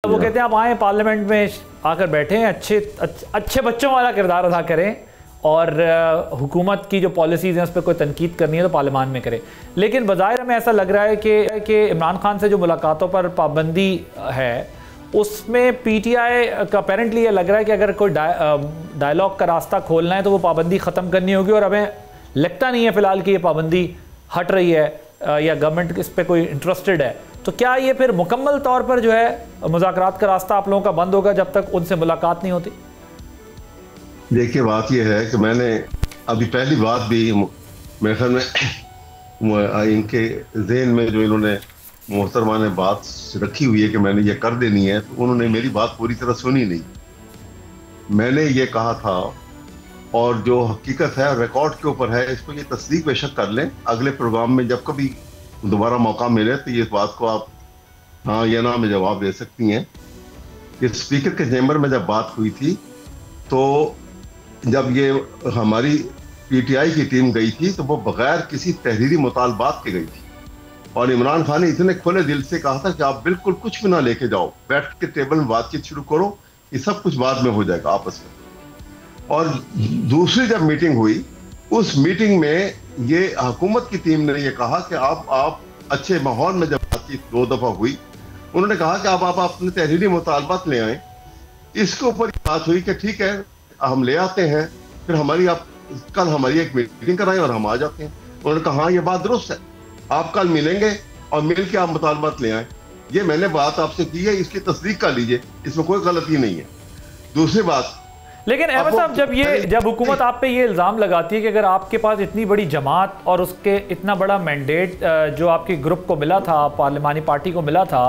वो कहते हैं आप आए पार्लियामेंट में आकर बैठें, अच्छे बच्चों वाला किरदार अदा करें और हुकूमत की जो पॉलिसीज़ हैं उस पर कोई तनकीद करनी है तो पार्लियामान में करें। लेकिन बज़ाहिर हमें ऐसा लग रहा है कि इमरान खान से जो मुलाकातों पर पाबंदी है उसमें पीटीआई का अपेरेंटली ये लग रहा है कि अगर कोई डायलॉग का रास्ता खोलना है तो वो पाबंदी ख़त्म करनी होगी, और हमें लगता नहीं है फ़िलहाल कि ये पाबंदी हट रही है या गवर्नमेंट इस पर कोई इंटरेस्टेड है। तो क्या ये फिर मुकम्मल तौर पर जो है मुज़ाकरात का रास्ता आप लोगों का बंद होगा जब तक उनसे मुलाकात नहीं होती? देखिए, बात यह है कि मैंने अभी पहली बात भी मेरे ख्याल में इनके ज़हन में जो इन्होंने मोहतरमा ने बात रखी हुई है कि मैंने ये कर देनी है, तो उन्होंने मेरी बात पूरी तरह सुनी नहीं। मैंने ये कहा था और जो हकीकत है रिकॉर्ड के ऊपर है, इसको ये तस्दीक बेशक कर लें। अगले प्रोग्राम में जब कभी दोबारा मौका मिले तो ये बात को आप हाँ या ना में जवाब दे सकती हैं कि स्पीकर के चैम्बर में जब बात हुई थी तो जब ये हमारी पीटीआई की टीम गई थी तो वो बगैर किसी तहरीरी मुतालबात के गई थी, और इमरान खान ने इतने खुले दिल से कहा था कि आप बिल्कुल कुछ भी ना लेके जाओ, बैठ के टेबल में बातचीत शुरू करो, ये सब कुछ बाद में हो जाएगा आपस में। और दूसरी जब मीटिंग हुई उस मीटिंग में ये हुकूमत की टीम ने ये कहा कि आप अच्छे माहौल में जब बातचीत 2 दफा हुई, उन्होंने कहा कि आप अपने तहरीरी मुतालबात ले आए। इसके ऊपर बात हुई कि ठीक है हम ले आते हैं, फिर आप कल हमारी एक मीटिंग कराएं और हम आ जाते हैं। उन्होंने कहा हाँ ये बात दुरुस्त है, आप कल मिलेंगे और मिल के आप मुतालबात ले आए। ये मैंने बात आपसे की है, इसकी तस्दीक कर लीजिए, इसमें कोई गलती नहीं है। दूसरी बात, लेकिन अहमद साहब जब हुकूमत आप पे ये इल्ज़ाम लगाती है कि अगर आपके पास इतनी बड़ी जमात और उसके इतना बड़ा मैंडेट जो आपके ग्रुप को मिला था, पार्लिमानी पार्टी को मिला था,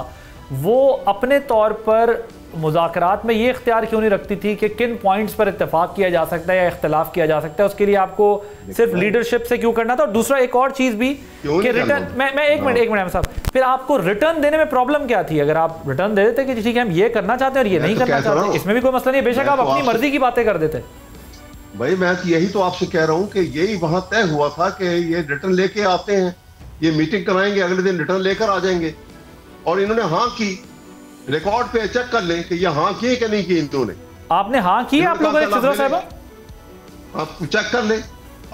वो अपने तौर पर मुज़ाकरात में ये इख्तियार क्यों नहीं रखती थी कि किन पॉइंट्स पर इत्तेफाक किया जा सकता है या इख्तिलाफ किया जा सकता है? उसके लिए आपको सिर्फ लीडरशिप से क्यों करना था? और दूसरा एक और चीज़ भी कि रिटर्न, मैं एक मिनट साहब, फिर आपको रिटर्न देने में प्रॉब्लम क्या थी? अगर आप रिटर्न दे देते कि ठीक है हम ये करना चाहते हैं और ये नहीं करना चाहते, इसमें भी कोई मसला नहीं, बेशक आप अपनी मर्जी की बातें कर देते। भाई मैं यही तो आपसे कह रहा हूँ कि यही वहां तय हुआ था कि ये रिटर्न लेके आते हैं, ये मीटिंग कराएंगे, अगले दिन रिटर्न लेकर आ जाएंगे। और इन्होंने हाँ की, रिकॉर्ड पे चेक कर लें कि ये हाँ की कि नहीं की इन्होंने। आपने हाँ की? आप लोगों ने चित्रा साहब आप चेक कर लें,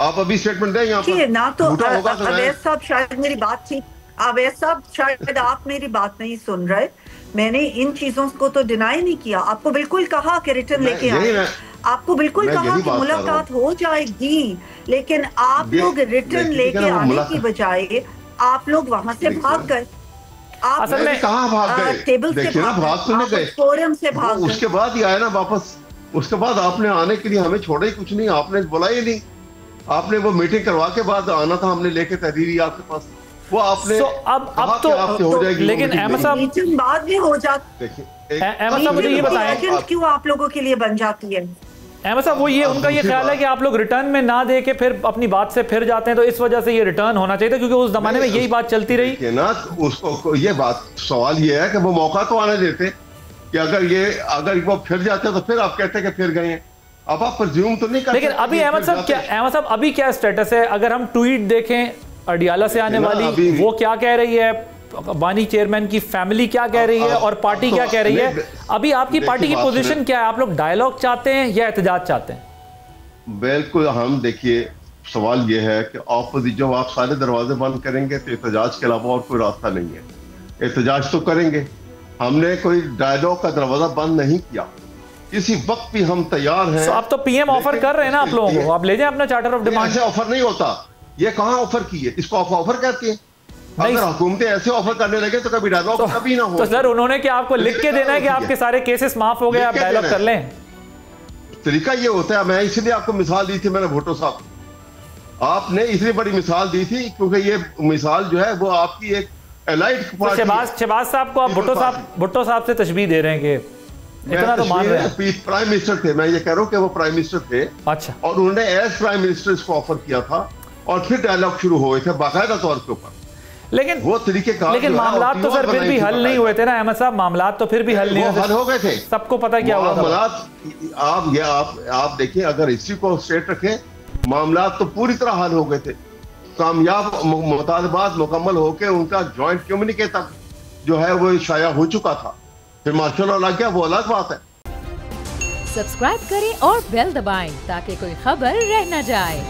आप अभी स्टेटमेंट दें यहाँ पर ना। तो अवैध साहब शायद मेरी बात थी, अवैध साहब शायद आप मेरी बात नहीं सुन रहे। मैंने इन चीजों को तो डिनाई नहीं किया, आपको बिल्कुल कहा कि रिटर्न लेके आए, आपको बिल्कुल कहा कि मुलाकात हो जाएगी, लेकिन आप लोग रिटर्न लेके आने की बजाय आप लोग वहां से भाग गए। असल में कहाँ भाग गए? टेबल से देखिए ना, भाग तो नहीं गए, फोरम से भाग गए। उसके बाद ही आए ना वापस। उसके बाद आपने आने के लिए हमें छोड़ा ही कुछ नहीं, आपने बुलाया ही नहीं। आपने वो मीटिंग करवा के बाद आना था, हमने लेके तहरीरी आपके पास, वो आपने अब तो हो जाएगी। लेकिन अहमद साहब बाद में हो जाती, देखिए अहमद साहब मुझे ये बताएं क्यों आप लोगों के लिए बन जाती है? अहमद साहब वो ये उनका ये ख्याल है कि आप लोग रिटर्न में ना दे के फिर अपनी बात से फिर जाते हैं, तो इस वजह से ये रिटर्न होना चाहिए था, क्योंकि उस जमाने में यही बात चलती रही ना। उसको ये बात, सवाल ये है कि वो मौका तो आने देते कि अगर वो फिर जाते तो फिर आप कहते कि फिर गए हैं। अब आप प्रज्यूम तो नहीं करते। लेकिन अभी अहमद साहब अभी क्या स्टेटस है? अगर हम ट्वीट देखें अडियाला से आने वाली, वो क्या कह रही है, बानी चेयरमैन की फैमिली क्या कह रही है और पार्टी क्या कह रही है? अभी आपकी पार्टी की पोजीशन क्या है? आप लोग डायलॉग चाहते हैं या एहतजाज चाहते हैं? बिल्कुल, हम देखिए सवाल ये है कि ऑपोजिशन, जब आप सारे दरवाजे बंद करेंगे तो एहतजाज के अलावा और कोई रास्ता नहीं है। एहतजाज तो करेंगे, हमने कोई डायलॉग का दरवाजा बंद नहीं किया, किसी वक्त भी हम तैयार हैं। आप तो पीएम ऑफर कर रहे हैं ना आप लोगों को, आप ले जाएं अपना चार्टर ऑफ डिमांड। ऐसे ऑफर नहीं होता, ये कहाँ ऑफर की है? इसको ऑफर कहते हैं। अगर हुकूमतें ऐसे ऑफर करने लगे तो कभी डायलॉग कभी ना हो। तो सर उन्होंने क्या आपको लिख के देना है कि आपके सारे केसेस माफ हो गए, आप डायलॉग कर लें? तरीका ये होता है, मैं इसलिए आपको मिसाल दी थी मैंने भुट्टो साहब, आपने इसलिए बड़ी मिसाल दी थी क्योंकि ये मिसाल जो है वो आपकी एक एलाइड पार्टी। शहबाज साहब को आप भुट्टो साहब से तशबीह दे रहे हैं कि इतना तो मान रहे हैं? प्राइम मिनिस्टर थे, मैं ये कह रहा हूँ कि वो प्राइम मिनिस्टर थे। अच्छा। और उन्होंने एज प्राइम मिनिस्टर इसको ऑफर किया था और फिर डायलॉग शुरू हुए थे बाकायदा तौर के ऊपर। लेकिन वो तरीके का, लेकिन मामलात तो सर फिर भी हल नहीं हुए थे ना अहमद साहब, मामलात तो फिर भी हल नहीं हुए थे। हल हो गए थे, सबको पता क्या हुआ था। आप देखिए, अगर इसी को स्ट्रेट रखें, मामलात तो पूरी तरह हल हो गए थे। कामयाब मुतालबात मुकम्मल होकर उनका ज्वाइंट कम्युनिके तक जो है वो शाया हो चुका था। फिर माशाल्लाह लग गया, वो अलग बात है। सब्सक्राइब करें और बेल दबाएं ताकि कोई खबर रह न जाए।